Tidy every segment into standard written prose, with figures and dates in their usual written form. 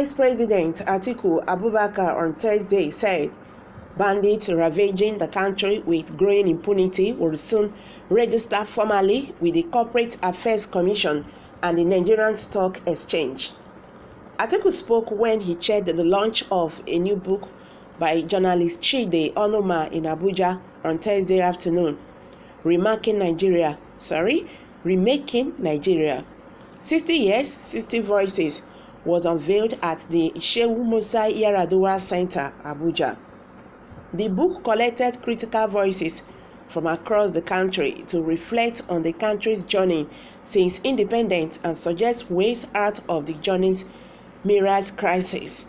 Nigeria's President Atiku Abubakar on Thursday said bandits ravaging the country with growing impunity will soon register formally with the Corporate Affairs Commission and the Nigerian Stock Exchange. Atiku spoke when he chaired the launch of a new book by journalist Chide Onuma in Abuja on Thursday afternoon, Remaking Nigeria. 60 Years, 60 Voices was unveiled at the Shehu Musa Yar'Adua Center, Abuja. The book collected critical voices from across the country to reflect on the country's journey since independence and suggest ways out of the journey's myriad crises.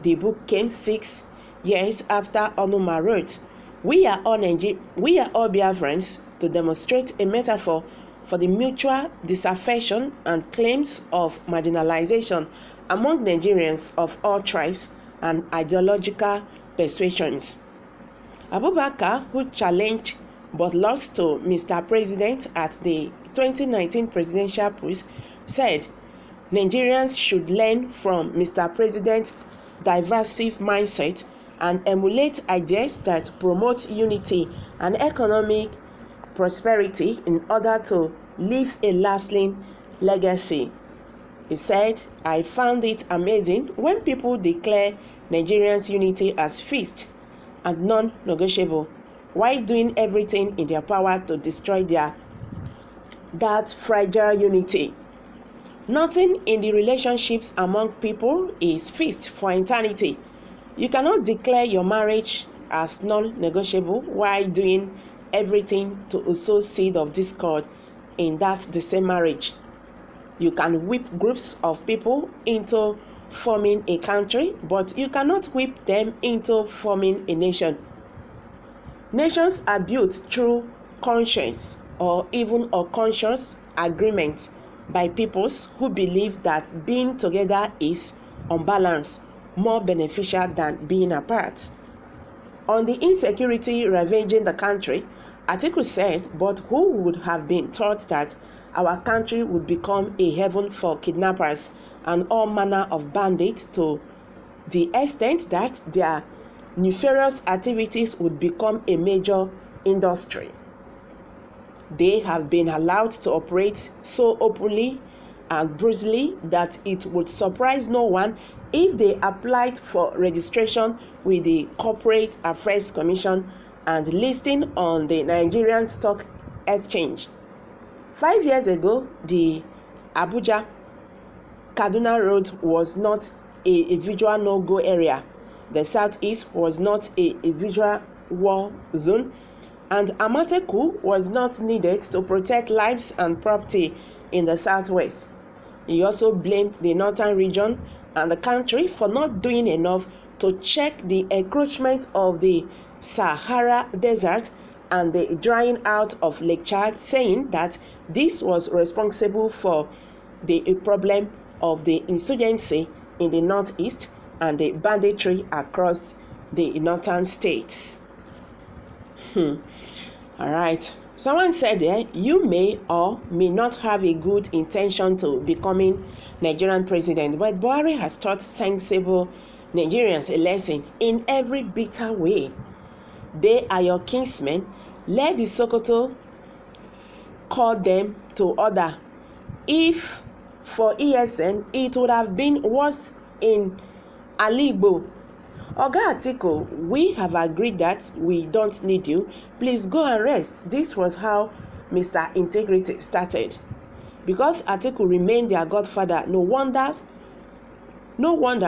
The book came 6 years after Onuma wrote, We are all Biafrans, to demonstrate a metaphor for the mutual disaffection and claims of marginalization among Nigerians of all tribes and ideological persuasions. Abubakar, who challenged but lost to Mr. President at the 2019 presidential polls, said Nigerians should learn from Mr. President's diversive mindset and emulate ideas that promote unity and economic prosperity in order to leave a lasting legacy. He said, I found it amazing when people declare Nigerians' unity as fixed and non-negotiable, while doing everything in their power to destroy that fragile unity. Nothing in the relationships among people is fixed for eternity. You cannot declare your marriage as non-negotiable while doing everything to sow seed of discord in the same marriage. You can whip groups of people into forming a country, but you cannot whip them into forming a nation. Nations are built through conscience or even unconscious agreement by peoples who believe that being together is, on balance, more beneficial than being apart. On the insecurity ravaging the country, Atiku said, but who would have been thought that our country would become a haven for kidnappers and all manner of bandits to the extent that their nefarious activities would become a major industry. They have been allowed to operate so openly and brutally that it would surprise no one if they applied for registration with the Corporate Affairs Commission and listing on the Nigerian Stock Exchange. 5 years ago, the Abuja-Kaduna Road was not a visual no-go area. The Southeast was not a visual war zone, and Amateku was not needed to protect lives and property in the Southwest. He also blamed the northern region and the country for not doing enough to check the encroachment of the Sahara Desert and the drying out of Lake Chad, saying that this was responsible for the problem of the insurgency in the northeast and the banditry across the northern states. All right. Someone said there, you may or may not have a good intention to becoming Nigerian president, but Buhari has taught sensible Nigerians a lesson in every bitter way. They are your kinsmen. Let the Sokoto call them to order. If for ESN, it would have been worse in Aligbo. Oga Atiku, we have agreed that we don't need you. Please go and rest. This was how Mr. Integrity started. Because Atiku remained their godfather, no wonder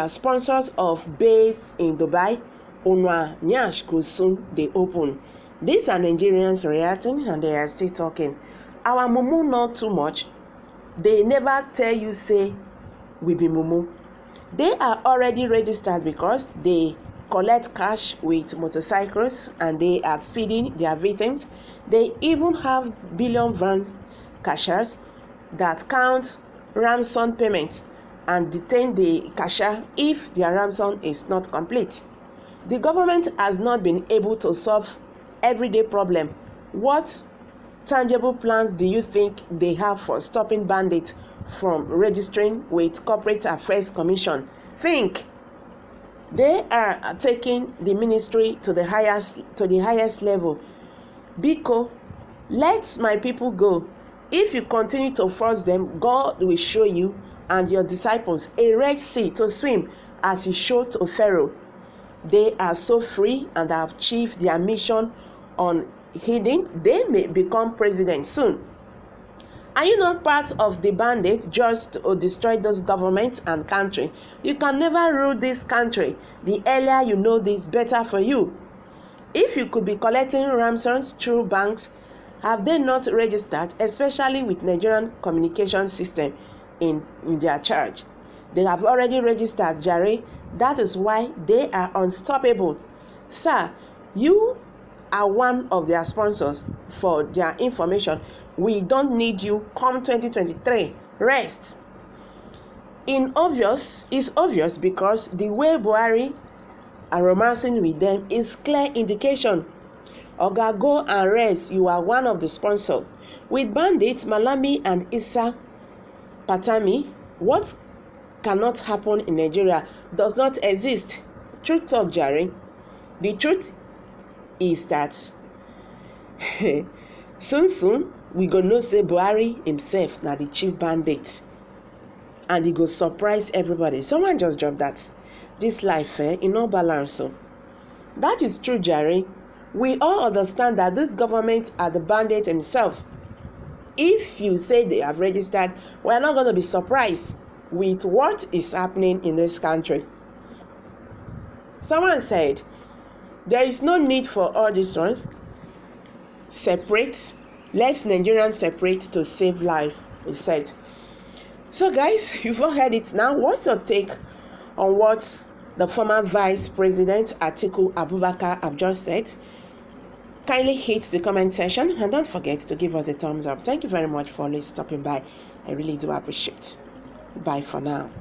sponsors of base in Dubai, Unwa Nyash could soon they open. These are Nigerians reacting and they are still talking. Our mumu not too much. They never tell you say we be mumu. They are already registered because they collect cash with motorcycles and they are feeding their victims. They even have billion van cashiers that count ransom payments and detain the cashier if their ransom is not complete. The government has not been able to solve everyday problem. What tangible plans do you think they have for stopping bandits from registering with Corporate Affairs Commission think. They are taking the ministry to the highest level. Biko, let my people go. If you continue to force them, God will show you and your disciples a Red Sea to swim, as he showed to Pharaoh. They are so free and have achieved their mission unhidden. They may become president soon. Are you not part of the bandit just to destroy those governments and country? You can never rule this country. The earlier you know this, better for you. If you could be collecting ransoms through banks, have they not registered, especially with Nigerian communication system in their charge? They have already registered, Jare. That is why they are unstoppable. Sir, you are one of their sponsors. For their information, we don't need you come 2023. Rest. It's obvious because the way Buhari are romancing with them is clear indication. Oga, go and rest. You are one of the sponsors. With bandits Malami and Issa Patami, what cannot happen in Nigeria does not exist. Truth talk, Sçãring. The truth is that soon we go know say Buhari himself na the chief bandit, and he go surprise everybody. Someone just dropped that. This life, in no balance. So that is true, Sçãring. We all understand that this government are the bandit himself. If you say they have registered, we are not going to be surprised with what is happening in this country. Someone said, there is no need for all these ones. Separate. Let's Nigerians separate to save life, he said. So guys, you've all heard it now. What's your take on what the former Vice President Atiku Abubakar have just said? Kindly hit the comment section and don't forget to give us a thumbs up. Thank you very much for always stopping by. I really do appreciate it. Bye for now.